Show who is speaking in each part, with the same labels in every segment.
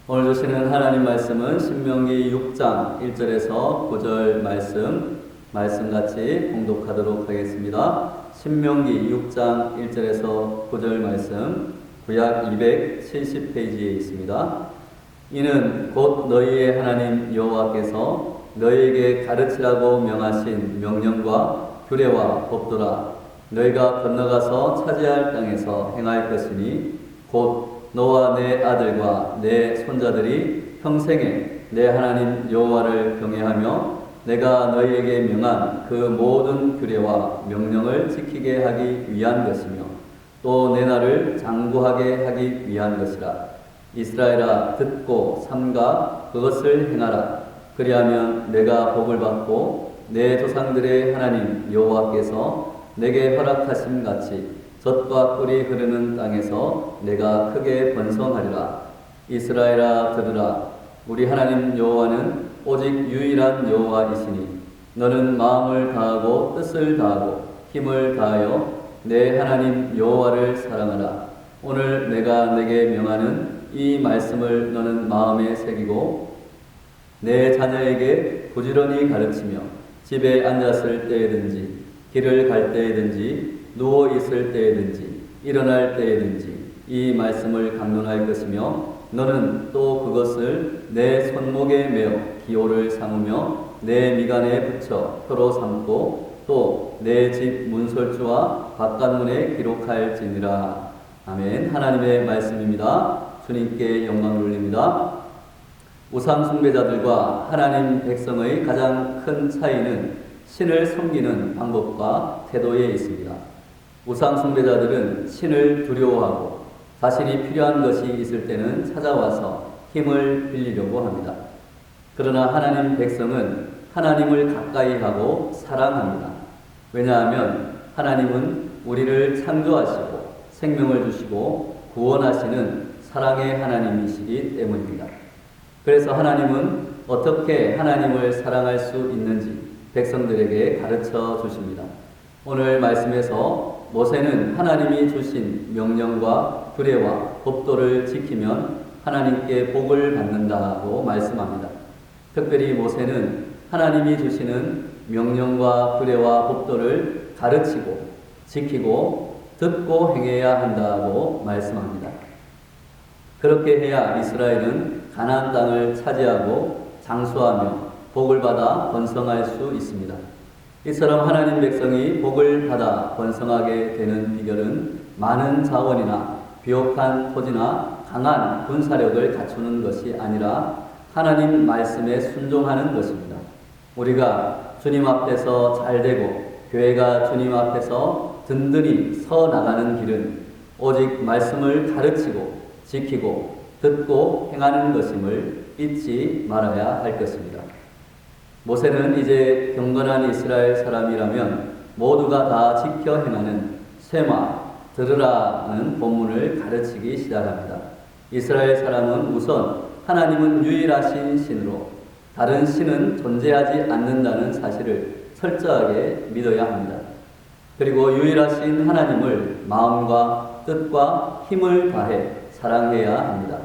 Speaker 1: 오늘 주시는 하나님 말씀은 신명기 6장 1절에서 9절 말씀같이 봉독하도록 하겠습니다. 신명기 6장 1절에서 9절 말씀, 구약 270페이지에 있습니다. 이는 곧 너희의 하나님 여호와께서 너희에게 가르치라고 명하신 명령과 규례와 법도라. 너희가 건너가서 차지할 땅에서 행할 것이니 곧 너와 내 아들과 내 손자들이 평생에 내 하나님 여호와를 경외하며 내가 너희에게 명한 그 모든 규례와 명령을 지키게 하기 위한 것이며 또 내 날을 장구하게 하기 위한 것이라. 이스라엘아, 듣고 삼가 그것을 행하라. 그리하면 내가 복을 받고 내 조상들의 하나님 여호와께서 내게 허락하심 같이 젖과 꿀이 흐르는 땅에서 내가 크게 번성하리라. 이스라엘아, 들으라. 우리 하나님 여호와는 오직 유일한 여호와이시니 너는 마음을 다하고 뜻을 다하고 힘을 다하여 내 하나님 여호와를 사랑하라. 오늘 내가 내게 명하는 이 말씀을 너는 마음에 새기고 내 자녀에게 부지런히 가르치며 집에 앉았을 때에든지 길을 갈 때에든지 누워 있을 때에든지 일어날 때에든지 이 말씀을 강론할 것이며 너는 또 그것을 내 손목에 메어 기호를 삼으며 내 미간에 붙여 표로 삼고 또 내 집 문설주와 바깥문에 기록할지니라. 아멘. 하나님의 말씀입니다. 주님께 영광을 올립니다. 우상 숭배자들과 하나님 백성의 가장 큰 차이는 신을 섬기는 방법과 태도에 있습니다. 우상 숭배자들은 신을 두려워하고 자신이 필요한 것이 있을 때는 찾아와서 힘을 빌리려고 합니다. 그러나 하나님 백성은 하나님을 가까이 하고 사랑합니다. 왜냐하면 하나님은 우리를 창조하시고 생명을 주시고 구원하시는 사랑의 하나님이시기 때문입니다. 그래서 하나님은 어떻게 하나님을 사랑할 수 있는지 백성들에게 가르쳐 주십니다. 오늘 말씀에서 모세는 하나님이 주신 명령과 규례와 법도를 지키면 하나님께 복을 받는다고 말씀합니다. 특별히 모세는 하나님이 주시는 명령과 규례와 법도를 가르치고 지키고 듣고 행해야 한다고 말씀합니다. 그렇게 해야 이스라엘은 가나안 땅을 차지하고 장수하며 복을 받아 번성할 수 있습니다. 이처럼 하나님 백성이 복을 받아 번성하게 되는 비결은 많은 자원이나 비옥한 토지나 강한 군사력을 갖추는 것이 아니라 하나님 말씀에 순종하는 것입니다. 우리가 주님 앞에서 잘되고 교회가 주님 앞에서 든든히 서 나가는 길은 오직 말씀을 가르치고 지키고 듣고 행하는 것임을 잊지 말아야 할 것입니다. 모세는 이제 경건한 이스라엘 사람이라면 모두가 다 지켜 행하는 쇠마, 들으라는 본문을 가르치기 시작합니다. 이스라엘 사람은 우선 하나님은 유일하신 신으로 다른 신은 존재하지 않는다는 사실을 철저하게 믿어야 합니다. 그리고 유일하신 하나님을 마음과 뜻과 힘을 다해 사랑해야 합니다.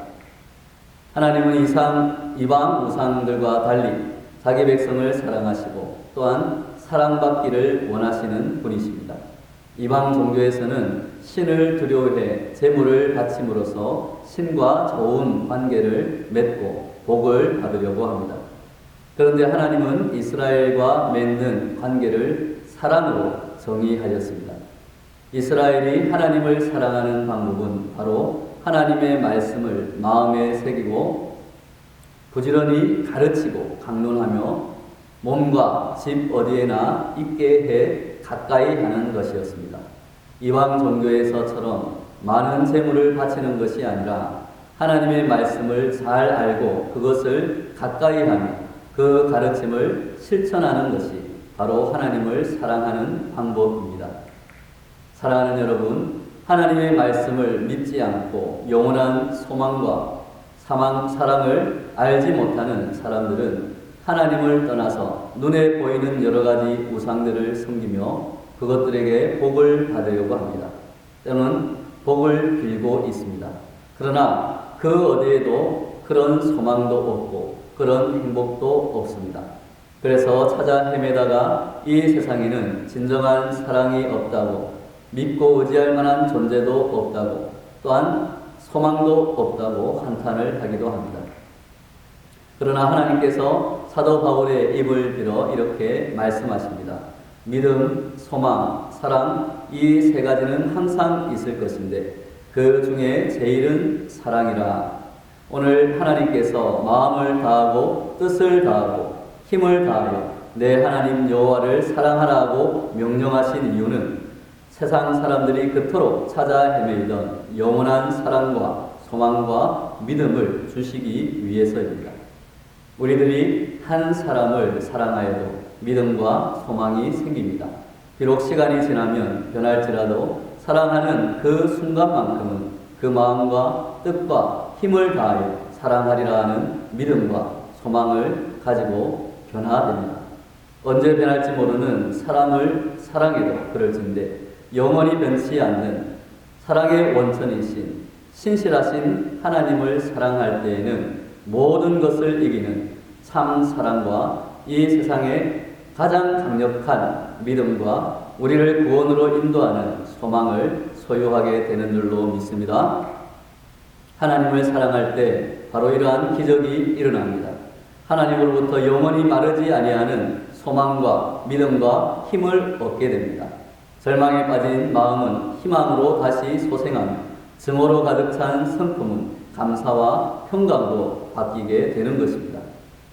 Speaker 1: 하나님은 이방 우상들과 달리 자기 백성을 사랑하시고 또한 사랑받기를 원하시는 분이십니다. 이방 종교에서는 신을 두려워해 제물을 바침으로써 신과 좋은 관계를 맺고 복을 받으려고 합니다. 그런데 하나님은 이스라엘과 맺는 관계를 사랑으로 정의하셨습니다. 이스라엘이 하나님을 사랑하는 방법은 바로 하나님의 말씀을 마음에 새기고 부지런히 가르치고 강론하며 몸과 집 어디에나 있게 해 가까이 하는 것이었습니다. 이방 종교에서처럼 많은 재물을 바치는 것이 아니라 하나님의 말씀을 잘 알고 그것을 가까이 하며 그 가르침을 실천하는 것이 바로 하나님을 사랑하는 방법입니다. 사랑하는 여러분, 하나님의 말씀을 믿지 않고 영원한 소망과 사랑을 알지 못하는 사람들은 하나님을 떠나서 눈에 보이는 여러 가지 우상들을 섬기며 그것들에게 복을 받으려고 합니다. 때로는 복을 빌고 있습니다. 그러나 그 어디에도 그 그런 소망도 없고 그런 행복도 없습니다. 그래서 찾아 헤매다가 이 세상에는 진정한 사랑이 없다고, 믿고 의지할 만한 존재도 없다고, 또한 소망도 없다고 한탄을 하기도 합니다. 그러나 하나님께서 사도 바울의 입을 빌어 이렇게 말씀하십니다. 믿음, 소망, 사랑, 이 세 가지는 항상 있을 것인데 그 중에 제일은 사랑이라. 오늘 하나님께서 마음을 다하고 뜻을 다하고 힘을 다하여 내 하나님 여호와를 사랑하라고 명령하신 이유는 세상 사람들이 그토록 찾아 헤매이던 영원한 사랑과 소망과 믿음을 주시기 위해서입니다. 우리들이 한 사람을 사랑하여도 믿음과 소망이 생깁니다. 비록 시간이 지나면 변할지라도 사랑하는 그 순간만큼은 그 마음과 뜻과 힘을 다하여 사랑하리라 하는 믿음과 소망을 가지고 변화됩니다. 언제 변할지 모르는 사람을 사랑해도 그럴진데 영원히 변치 않는 사랑의 원천이신 신실하신 하나님을 사랑할 때에는 모든 것을 이기는 참 사랑과 이 세상의 가장 강력한 믿음과 우리를 구원으로 인도하는 소망을 소유하게 되는 줄로 믿습니다. 하나님을 사랑할 때 바로 이러한 기적이 일어납니다. 하나님으로부터 영원히 마르지 아니하는 소망과 믿음과 힘을 얻게 됩니다. 절망에 빠진 마음은 희망으로 다시 소생하며 증오로 가득 찬 성품은 감사와 평강으로 바뀌게 되는 것입니다.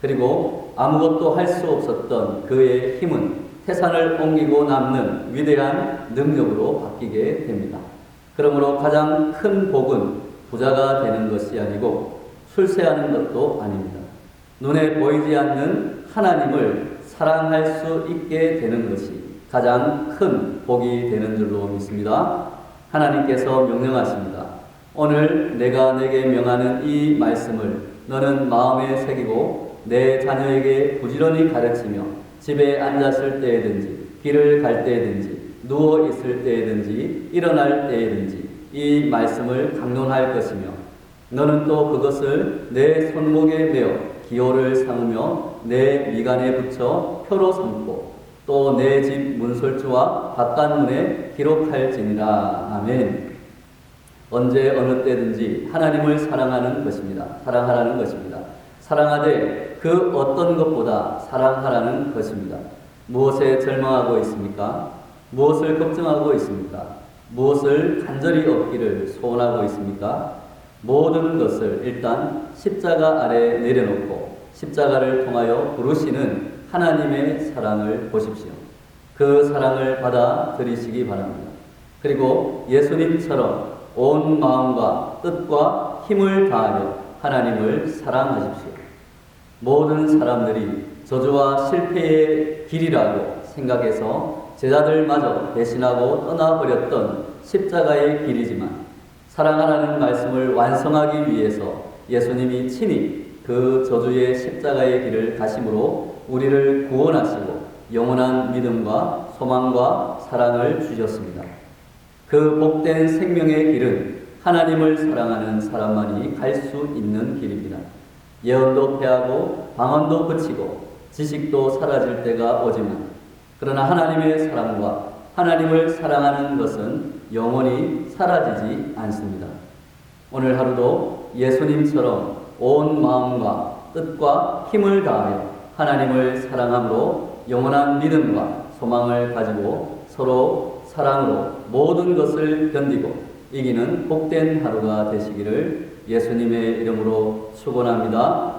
Speaker 1: 그리고 아무것도 할 수 없었던 그의 힘은 태산을 옮기고 남는 위대한 능력으로 바뀌게 됩니다. 그러므로 가장 큰 복은 부자가 되는 것이 아니고 출세하는 것도 아닙니다. 눈에 보이지 않는 하나님을 사랑할 수 있게 되는 것이 가장 큰 복이 되는 줄로 믿습니다. 하나님께서 명령하십니다. 오늘 내가 내게 명하는 이 말씀을 너는 마음에 새기고 내 자녀에게 부지런히 가르치며 집에 앉았을 때에든지 길을 갈 때에든지 누워 있을 때에든지 일어날 때에든지 이 말씀을 강론할 것이며 너는 또 그것을 내 손목에 메어 기호를 삼으며 내 미간에 붙여 표로 삼고 또 내 집 문설주와 바깥문에 기록할지니라. 아멘. 언제 어느 때든지 하나님을 사랑하는 것입니다. 사랑하라는 것입니다. 사랑하되 그 어떤 것보다 사랑하라는 것입니다. 무엇에 절망하고 있습니까? 무엇을 걱정하고 있습니까? 무엇을 간절히 얻기를 소원하고 있습니까? 모든 것을 일단 십자가 아래 내려놓고 십자가를 통하여 부르시는 하나님의 사랑을 보십시오. 그 사랑을 받아들이시기 바랍니다. 그리고 예수님처럼 온 마음과 뜻과 힘을 다하여 하나님을 사랑하십시오. 모든 사람들이 저주와 실패의 길이라고 생각해서 제자들마저 배신하고 떠나버렸던 십자가의 길이지만 사랑하라는 말씀을 완성하기 위해서 예수님이 친히 그 저주의 십자가의 길을 가심으로 우리를 구원하시고 영원한 믿음과 소망과 사랑을 주셨습니다. 그 복된 생명의 길은 하나님을 사랑하는 사람만이 갈 수 있는 길입니다. 예언도 패하고 방언도 그치고 지식도 사라질 때가 오지만 그러나 하나님의 사랑과 하나님을 사랑하는 것은 영원히 사라지지 않습니다. 오늘 하루도 예수님처럼 온 마음과 뜻과 힘을 다하여 하나님을 사랑함으로 영원한 믿음과 소망을 가지고 서로 사랑으로 모든 것을 견디고 이기는 복된 하루가 되시기를 예수님의 이름으로 축원합니다.